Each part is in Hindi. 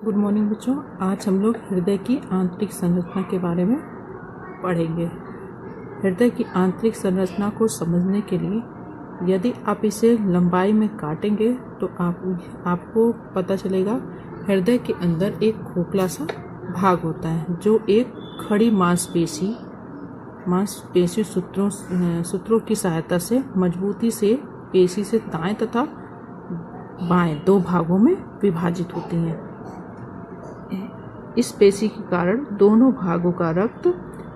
गुड मॉर्निंग बच्चों। आज हम लोग हृदय की आंतरिक संरचना के बारे में पढ़ेंगे। हृदय की आंतरिक संरचना को समझने के लिए यदि आप इसे लंबाई में काटेंगे तो आपको पता चलेगा हृदय के अंदर एक खोखला सा भाग होता है जो एक खड़ी मांसपेशी सूत्रों की सहायता से मजबूती से पेशी से दाएं तथा बाएं दो भागों में विभाजित होती हैं। इस पेशी के कारण दोनों भागों का रक्त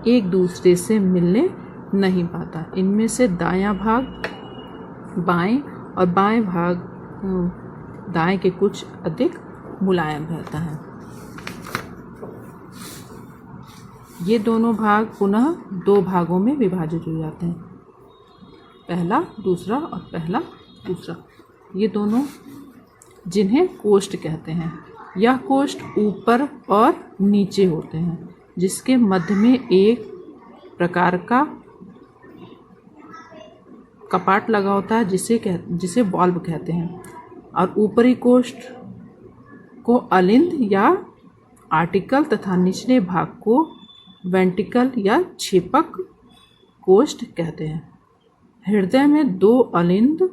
एक दूसरे से मिलने नहीं पाता। इनमें से दायां भाग बाएं और बाएं भाग दाएं के कुछ अधिक मुलायम रहता है। ये दोनों भाग पुनः दो भागों में विभाजित हो जाते हैं, पहला दूसरा और पहला दूसरा। ये दोनों जिन्हें कोष्ठ कहते हैं। यह कोष्ठ ऊपर और नीचे होते हैं, जिसके मध्य में एक प्रकार का कपाट लगा होता है जिसे वाल्व कहते हैं, और ऊपरी कोष्ठ को अलिंद या आर्टिकल तथा निचले भाग को वेंट्रिकल या छेपक कोष्ठ कहते हैं। हृदय में दो अलिंद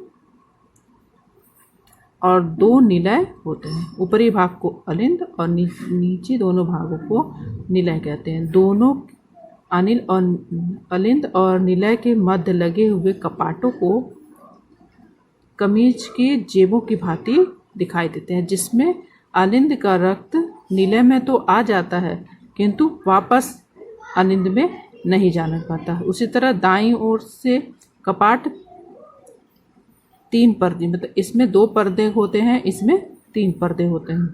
और दो निलय होते हैं। ऊपरी भाग को अलिंद और नीचे दोनों भागों को निलय कहते हैं। दोनों अलिंद और निलय के मध्य लगे हुए कपाटों को कमीज की जेबों की भांति दिखाई देते हैं, जिसमें अलिंद का रक्त निलय में तो आ जाता है किंतु वापस अलिंद में नहीं जाना पाता। उसी तरह दाईं ओर से कपाट तीन पर्दे, मतलब इसमें दो पर्दे होते हैं, इसमें तीन पर्दे होते हैं,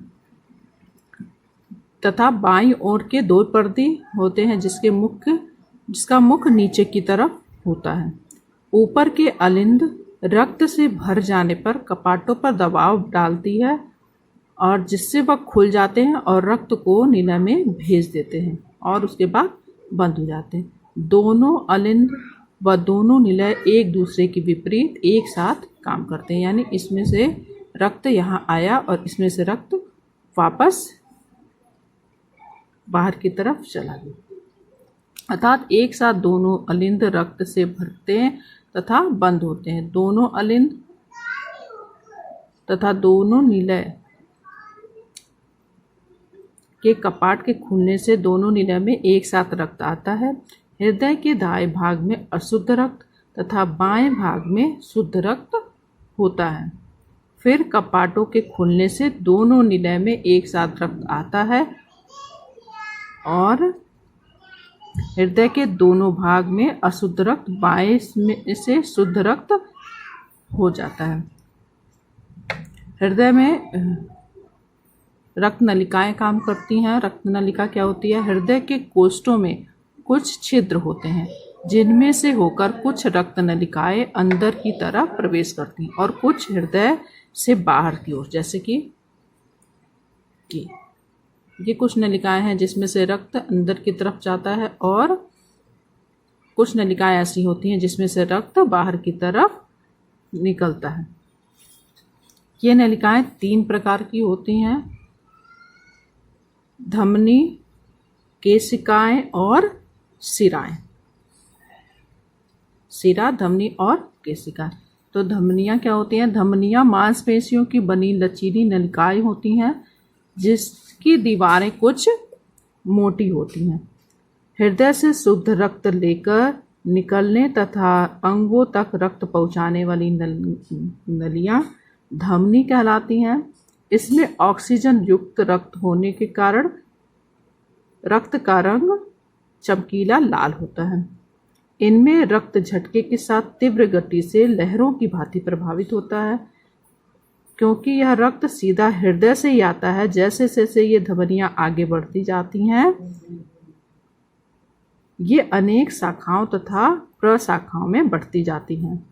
तथा बाईं ओर के दो पर्दे होते हैं जिसका मुख नीचे की तरफ होता है। ऊपर के अलिंद रक्त से भर जाने पर कपाटों पर दबाव डालती है और जिससे वह खुल जाते हैं और रक्त को निलय में भेज देते हैं और उसके बाद बंद हो जाते हैं। दोनों अलिंद व दोनों निलय एक दूसरे के विपरीत एक साथ काम करते हैं, यानी इसमें से रक्त यहाँ आया और इसमें से रक्त वापस बाहर की तरफ चला गया, अर्थात एक साथ दोनों अलिंद रक्त से भरते हैं तथा बंद होते हैं। दोनों अलिंद तथा दोनों निलय के कपाट के खुलने से दोनों निलय में एक साथ रक्त आता है। हृदय के दाएं भाग में अशुद्ध रक्त तथा बाएं भाग में शुद्ध रक्त होता है। फिर कपाटों के खुलने से दोनों निलय में एक साथ रक्त आता है और हृदय के दोनों भाग में अशुद्ध रक्त बाएं से शुद्ध रक्त हो जाता है। हृदय में रक्त नलिकाएं काम करती हैं। रक्त नलिका क्या होती है? हृदय के कोष्ठों में कुछ छिद्र होते हैं जिनमें से होकर कुछ रक्त नलिकाएं अंदर की तरफ प्रवेश करती हैं और कुछ हृदय से बाहर की ओर, जैसे कि ये कुछ नलिकाएं हैं जिसमें से रक्त अंदर की तरफ जाता है और कुछ नलिकाएं ऐसी होती हैं जिसमें से रक्त बाहर की तरफ निकलता है। ये नलिकाएं तीन प्रकार की होती हैं: धमनी, केशिकाएं और सिराएं। सिरा, धमनी और केशिका। तो धमनियां क्या होती हैं? धमनियां मांसपेशियों की बनी लचीली नलिकाएं होती हैं जिसकी दीवारें कुछ मोटी होती हैं। हृदय से शुद्ध रक्त लेकर निकलने तथा अंगों तक रक्त पहुंचाने वाली नलियां धमनी कहलाती हैं। इसमें ऑक्सीजन युक्त रक्त होने के कारण रक्त का रंग चमकीला लाल होता है। इनमें रक्त झटके के साथ तीव्र गति से लहरों की भांति प्रभावित होता है, क्योंकि यह रक्त सीधा हृदय से ही आता है। जैसे जैसे ये धमनियां आगे बढ़ती जाती हैं, ये अनेक शाखाओं तथा प्रशाखाओं में बढ़ती जाती हैं,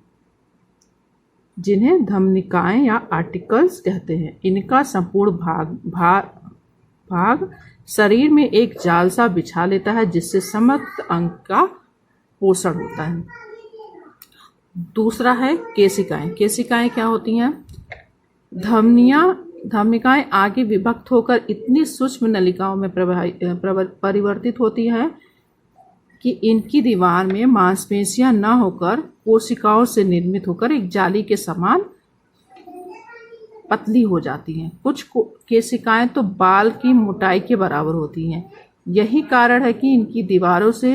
जिन्हें धमनिकाएं या आर्टिकल्स कहते हैं। इनका संपूर्ण भाग शरीर में एक जाल सा बिछा लेता है, जिससे समस्त अंग का पोषण होता है। दूसरा है केशिकाएं। केशिकाएं क्या होती हैं? धमनियां धमनिकाएं आगे विभक्त होकर इतनी सूक्ष्म नलिकाओं में परिवर्तित होती है कि इनकी दीवार में मांसपेशियां न होकर कोशिकाओं से निर्मित होकर एक जाली के समान पतली हो जाती हैं। कुछ केशिकाएं तो बाल की मोटाई के बराबर होती हैं। यही कारण है कि इनकी दीवारों से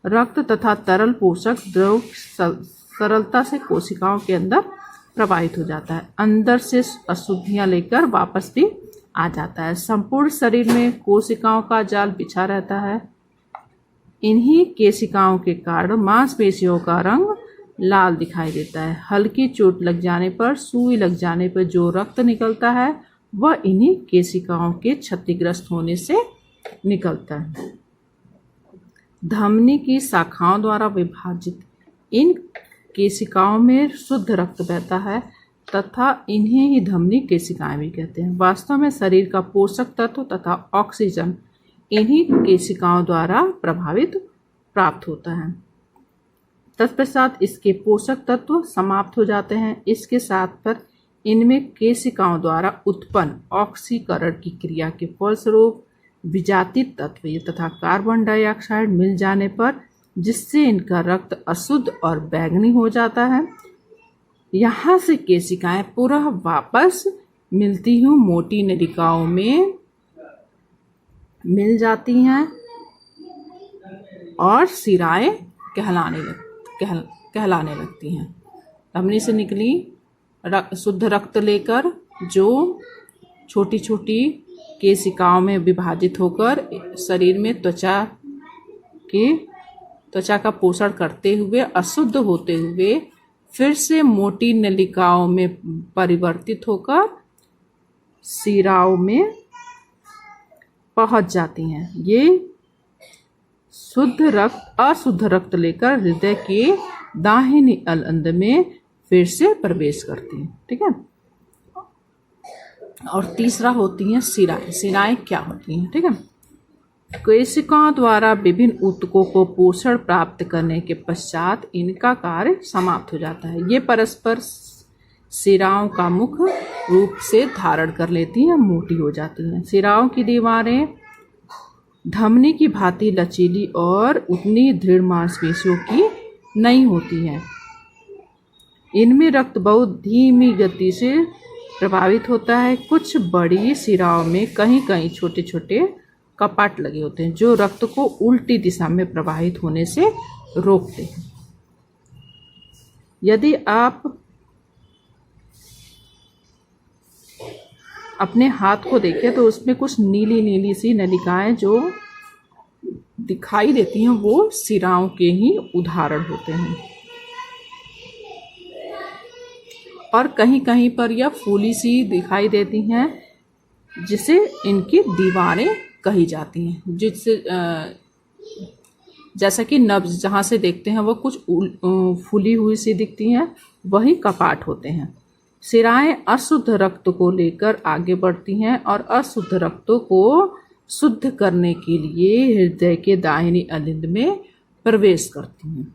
रक्त तथा तरल पोषक द्रव सरलता से कोशिकाओं के अंदर प्रवाहित हो जाता है, अंदर से अशुद्धियां लेकर वापस भी आ जाता है। संपूर्ण शरीर में कोशिकाओं का जाल बिछा रहता है। इन्हीं केशिकाओं के कारण मांसपेशियों का रंग लाल दिखाई देता है। हल्की चोट लग जाने पर, सुई लग जाने पर जो रक्त निकलता है वह इन्हीं केशिकाओं के क्षतिग्रस्त होने से निकलता है। धमनी की शाखाओं द्वारा विभाजित इन केशिकाओं में शुद्ध रक्त बहता है तथा इन्हें ही धमनी केशिकाएं भी कहते हैं। वास्तव में शरीर का पोषक तत्व तथा ऑक्सीजन इन्हीं केशिकाओं द्वारा प्राप्त होता है। तत्पश्चात इसके पोषक तत्व समाप्त हो जाते हैं। इसके साथ पर इनमें केशिकाओं द्वारा उत्पन्न ऑक्सीकरण की क्रिया के फलस्वरूप विजातीय तत्व तथा कार्बन डाइऑक्साइड मिल जाने पर जिससे इनका रक्त अशुद्ध और बैंगनी हो जाता है। यहाँ से केशिकाएं पुनः वापस मिलती हुई मोटी नलिकाओं में मिल जाती हैं और शिराएं कहलाने लगती हैं। धमनी से निकली शुद्ध रक्त लेकर जो छोटी छोटी केशिकाओं में विभाजित होकर शरीर में त्वचा का पोषण करते हुए अशुद्ध होते हुए फिर से मोटी नलिकाओं में परिवर्तित होकर शिराओं में पहुंच जाती हैं। ये अशुद्ध रक्त लेकर हृदय के दाहिनी अंद में फिर से प्रवेश करती हैं। ठीक है। और तीसरा होती हैं शिराएं। शिराएं क्या होती हैं? ठीक है। केशिकाओं द्वारा विभिन्न ऊतकों को पोषण प्राप्त करने के पश्चात इनका कार्य समाप्त हो जाता है। ये परस्पर शिराओं का मुख्य रूप से धारण कर लेती हैं, मोटी हो जाती हैं। शिराओं की दीवारें धमनी की भांति लचीली और उतनी दृढ़ मांसपेशियों की नहीं होती हैं। इनमें रक्त बहुत धीमी गति से प्रभावित होता है। कुछ बड़ी शिराओं में कहीं कहीं छोटे छोटे कपाट लगे होते हैं जो रक्त को उल्टी दिशा में प्रवाहित होने से रोकते हैं। यदि आप अपने हाथ को देखें तो उसमें कुछ नीली नीली सी नलिकाएं जो दिखाई देती हैं वो शिराओं के ही उदाहरण होते हैं। और कहीं कहीं पर यह फूली सी दिखाई देती हैं जिसे इनकी दीवारें कही जाती हैं। जिससे जैसा कि नब्ज जहाँ से देखते हैं वो कुछ फूली हुई सी दिखती हैं, वही कपाट होते हैं। शिराएं अशुद्ध रक्त को लेकर आगे बढ़ती हैं और अशुद्ध रक्त को शुद्ध करने के लिए हृदय के दाहिनी अलिंद में प्रवेश करती हैं।